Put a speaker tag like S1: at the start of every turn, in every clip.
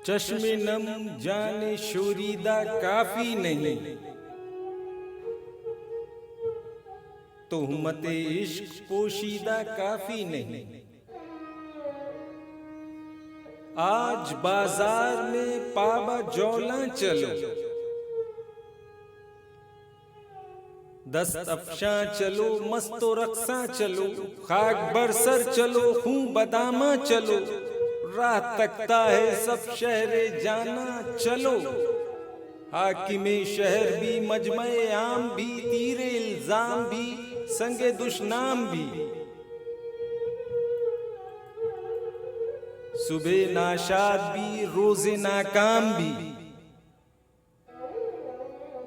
S1: चश्मे नम जाने शोरीदा काफी नहीं, तोहमते इश्क पोशीदा काफी नहीं। आज बाजार में पाबा जौला चलो, दस्त अफशा चलो, मस्तो रक्सा चलो, खाक बरसर चलो, खूं बदामा चलो, राह तकता है सब शहरे जाना चलो। हाकिमे शहर भी, मजमे आम भी, तीरे इल्जाम भी, संगे दुश्नाम भी, सुबह नाशाद भी, रोजे नाकाम भी,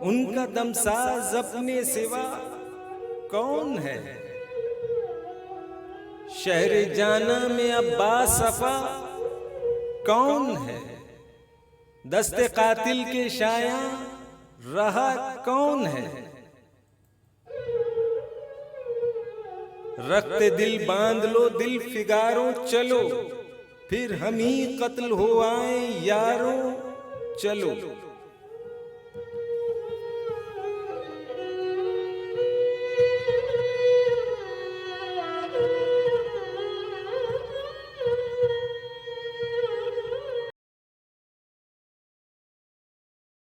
S1: उनका दमसाज अपने सिवा कौन है। शहरे जाना में अब्बास सफा कौन है, दस्ते कातिल के शाया रहा कौन है। रखते दिल बांध लो, दिल फिगारो चलो, फिर हम ही कत्ल हो आए यारों चलो।